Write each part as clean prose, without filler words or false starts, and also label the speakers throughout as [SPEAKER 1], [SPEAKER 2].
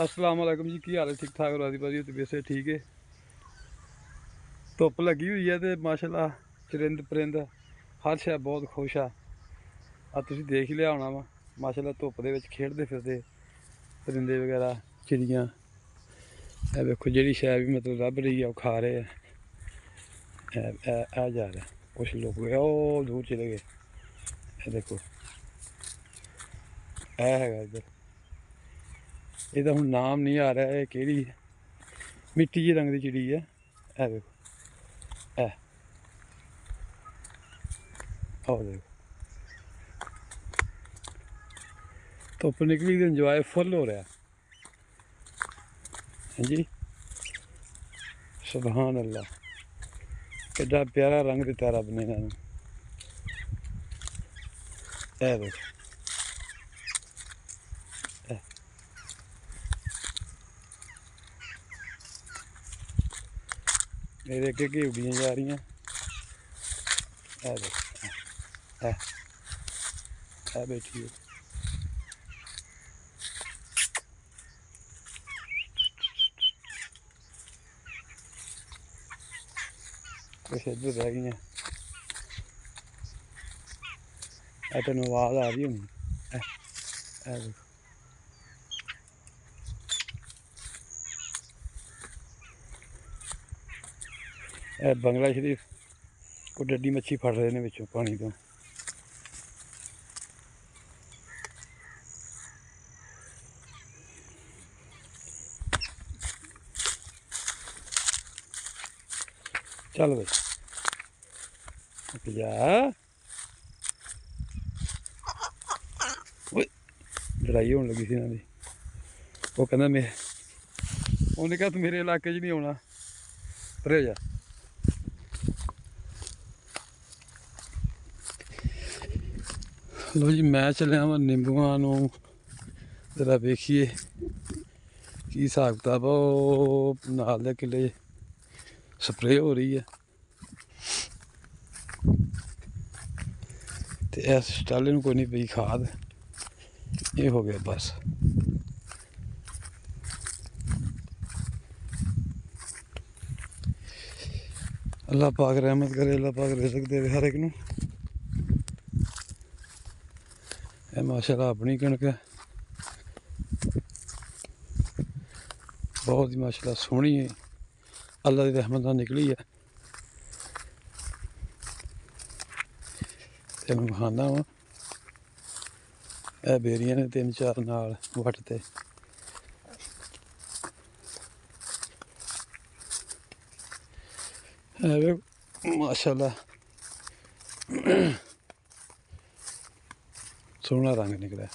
[SPEAKER 1] अस्सलाम वालेकुम जी, की हाल है? ठीक ठाक राजी बाजी तो वैसे ठीक है। धुप्प लगी हुई है तो माशाल्लाह चरिंद परिंद हर शै बहुत खुश आ तुसीं देख ही लिया होना वा। माशाल्लाह धुप्प दे विच खेडदे फिरदे परिंदे वगैरह चिड़ियाँ। ए वेखो जिहड़ी शै भी मतलब लभ रही है वो खा रहे हैं। आ जा रहा कुछ लोग गए ओ दूर चले गए। ये देखो ए हैगा इधर। ਇਹਦਾ ਹੁਣ ਨਾਮ नहीं आ रहा है ਕਿਹੜੀ मिट्टी जी रंग की चिड़ी है। ए देखो ए आओ देखो धुप्प निकली तो इंजॉय फुल हो रहा है जी। सुभान अल्लाह कितना प्यारा रंग दिता रब ने इन्होंने। ए देखो मेरे अगे अगे उड़ियां जा रही। ए देखो ए बैठी है। कुछ इधर रह गई। तेन आवाज आ रही होनी। देखो बंगला शरीफ को डड्डी मच्छी फड़ रहे हैं बिचों पानी तो। चल भाई जा लड़ाई होने लगी थी इन्हों की। वो कहना मेरे उन्हें कहा तू मेरे इलाके च नहीं आना परे जा। लो जी मैं चलिया वा नींबूआं नूं जरा वेखिए की हिसाब किताब वो नाल दे किले स्प्रे हो रही है तो इस स्टाले में कोई नहीं पई खाद। ये हो गया बस। अल्लाह पाक रहमत करे, अल्लाह पाक रिज़्क दे हर एक नूं। माशाल्लाह अपनी कणक है बहुत ही माशाल्लाह सोहनी है, अल्लाह की रहमत नाल निकली है। तेन विखाना वा बेरियां ने 3-4 नाल वट ते। माशाल्लाह सोहना रंग निकला।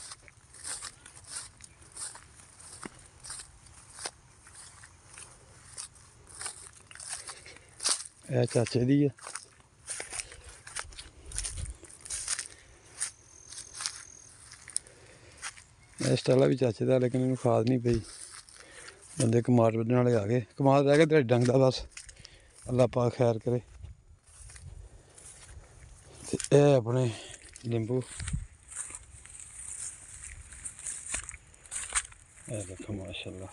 [SPEAKER 1] यह चाचे दी है। इस टाला भी चाचे का लेकिन इन्होंने खाद नहीं पई। बंदे कमाद वड्ढने वाले आ गए। कमाद रह गया तेरे डंग दा बस। अल्लाह पाक खैर करे। ए अपने नींबू देखो माशाल्लाह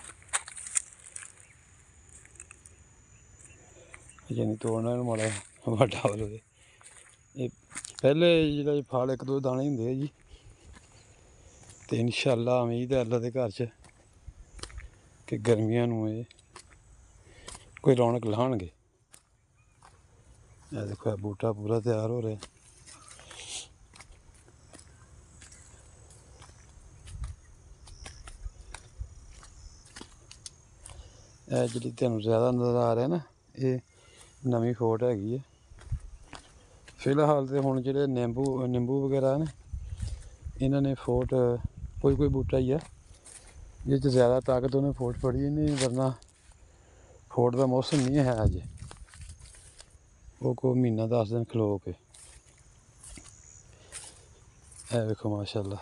[SPEAKER 1] अजे नहीं तोड़ना माड़ा वाड्डा हो जाए। ये पहले जो फल 1-2 दाने होंगे जी तो इंशाअल्लाह उम्मीद है अल्लाह के घर च कि गर्मियां नूं ये कोई रौनक लाणगे। यह देखो बूटा पूरा तैयार हो रहा है। यह जी तेन ज़्यादा नज़र आ रहा है ना ये नवी फोट हैगी है। फिलहाल तो हुण जिहड़े नींबू वगैरह ने इन्होंने फोट कोई बूटा ही है जिस ज़्यादा ताकत उन्हें फोट फड़ी नहीं, वरना फोट का मौसम नहीं है अजे। वो को महीना 10 दिन खलो के। देखो माशाल्लाह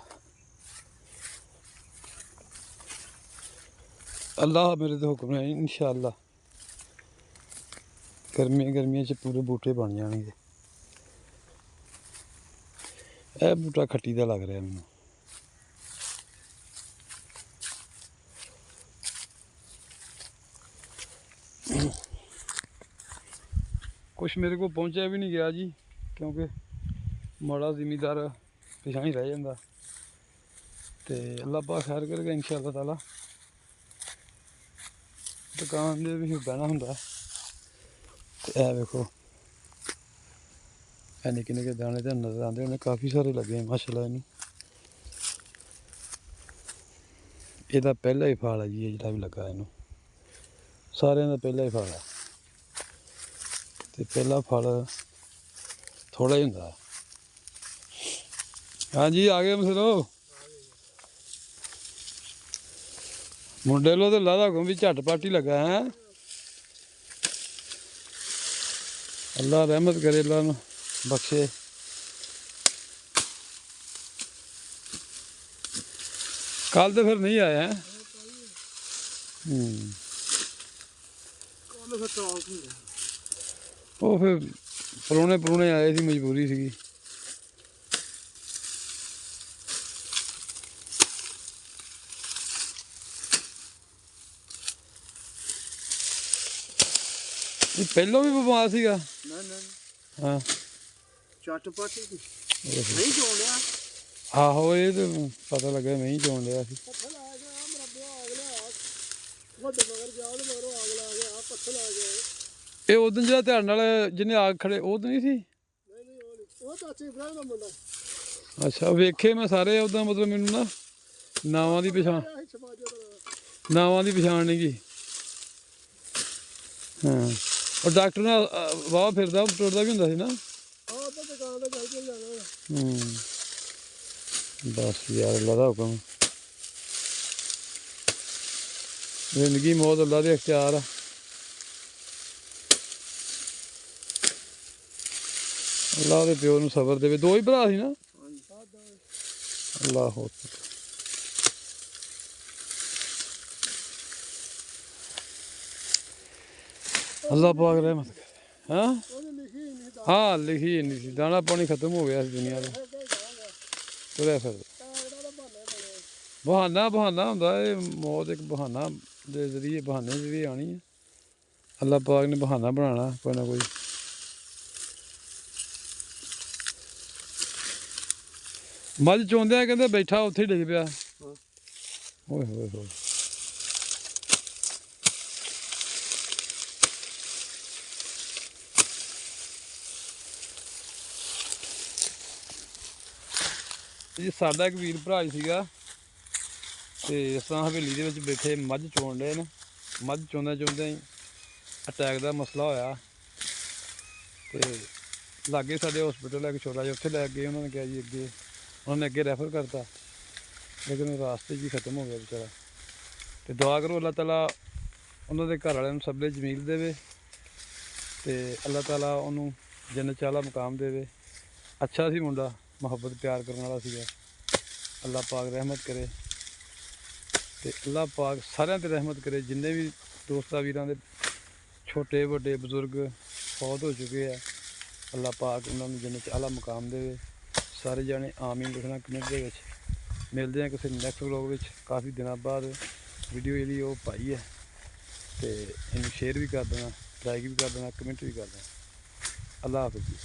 [SPEAKER 1] अल्लाह मेरे तो हुक्म है इंशाअल्लाह गर्मियां च पूरे बूटे बन जाएंगे। यह बूटा खट्टी का लग रहा है मैनू। ਕੁਛ ਮੇਰੇ ਕੋਲ ਪਹੁੰਚਿਆ ਵੀ ਨਹੀਂ ਗਿਆ ਜੀ, ਕਿਉਂਕਿ ਮਾੜਾ ਜ਼ਿਮੀਦਾਰ ਪਿਛਾਂ ਹੀ ਰਹਿ ਜਾਂਦਾ। ਤੇ ਅੱਲਾ ਪਾਕ ਖੈਰ ਕਰੇਗਾ ਇੰਸ਼ਾਅੱਲਾ ਤਾਲਾ। ਦੁਕਾਨ ਦੇ ਵੀ ਬਹਿਣਾ ਹੁੰਦਾ। ਤੇ ਇਹ ਵੇਖੋ ਇਹ ਨਿੱਕੇ ਨਿੱਕੇ ਦਾਣੇ ਤਾਂ ਨਜ਼ਰ ਆਉਂਦੇ ਉਹਨੇ ਕਾਫੀ ਸਾਰੇ ਲੱਗੇ ਮਾਸ਼ਾਅੱਲਾ। ਇਹਨੂੰ ਇਹਦਾ ਪਹਿਲਾ ਹੀ ਫਲ ਹੈ ਜੀ, ਇਹ ਜਿਹੜਾ ਵੀ ਲੱਗਾ ਇਹਨੂੰ ਸਾਰਿਆਂ ਦਾ ਪਹਿਲਾ ਹੀ ਫਲ ਹੈ। ਤੇ ਪਹਿਲਾ ਫਲ ਥੋੜਾ ਹੀ ਹੁੰਦਾ। ਹਾਂਜੀ ਆ ਗਏ ਮਸਲੋ ਮੁੰਡੇ ਲੋ ਤਾਂ ਲਾਦਾ ਘੁੰਮ ਵੀ ਝਟਪਟ ਹੀ ਲੱਗਾ ਹੈ। ਅੱਲਾ ਰਹਿਮਤ ਕਰੇ, ਅੱਲਾ ਨੂੰ ਬਖਸ਼ੇ। ਕੱਲ तो फिर नहीं आया है। वो फिर परोने आए थी, मजबूरी सी। पहलों भी बीमार सीगा। हाँ आहो ये तो पता लगा मैं ही चोन लिया सी। ਇਹ ਉਦੋਂ ਜਿਹੜਾ ਧਿਆਨ ਨਾਲ ਜਿਹਨੇ ਆਗ ਖੜੇ ਉਹ ਤਾਂ ਨਹੀਂ ਸੀ। ਅੱਛਾ ਵੇਖੇ ਮੈਂ ਸਾਰੇ ਉਦਾਂ, ਮਤਲਬ ਮੈਨੂੰ ਨਾ ਨਾਵਾਂ ਦੀ ਪਛਾਣ ਨਹੀਂ ਗਈ। ਹਾਂ ਉਹ ਡਾਕਟਰ ਨਾਲ ਵਾਹ ਫਿਰਦਾ ਟੁਰਦਾ ਵੀ ਹੁੰਦਾ ਸੀ ਨਾ। बस यार अल्लाह दा हुक्म, जिंदगी मौत अल्लाह दे इख्तियार है। अल्लाह दे प्यो नूं सबर देवे। दो ही भरा सी ना। अल्लाह अल्लाह पाक रहमत करे। हाँ हाँ लिखी नहीं सी, दाना पानी खत्म हो गया दुनिया का। तुरया फिर बहाना होंदा है, मौत एक बहाना दे जरिए, बहाने जरिए आनी है। अल्लाह पाक ने बहाना बनाना कोई ना कोई। मझ चोंदे कहते बैठा उत्थे डिग पिया। ओए होए होए जी साडा एक वीर भरा सीगा ते इस तरह हवेली दे विच बैठे मझ चोण डे ने। मझ चोंदे ही अटैक का मसला होया ते लागे साडे हॉस्पिटल एक छोटा जिहा, उत्थे लै गए। उन्होंने कहा जी अगे, उन्होंने अगे रैफर करता, लेकिन रास्ते ही खत्म हो गया बेचारा। तो दुआ करो अल्लाह ताला उन्होंने घर वाले सबले जमील देवे ते अल्लाह ताला उन्होंने जन्नत वाला मुकाम देवे। अच्छा सी मुंडा, मुहब्बत प्यार करने वाला सीगा। अल्लाह पाक रहमत करे ते अल्लाह पाक सारियां ते रहमत करे। जिन्ने भी दोस्तां वीरां दे छोटे बड़े बजुर्ग फौत हो चुके हैं, अल्लाह पाक उन्होंने जन्नत आला मुकाम देवे। सारे जाने आमीन लिखना कमेंट दे विच। मिलते हैं किसी नैक्सट व्लॉग विच। काफ़ी दिनों बाद वीडियो जी वो पाई है, तो इन्हें शेयर भी कर देना, लाइक भी कर देना, कमेंट भी कर देना। अल्लाह हाफिज़ जी।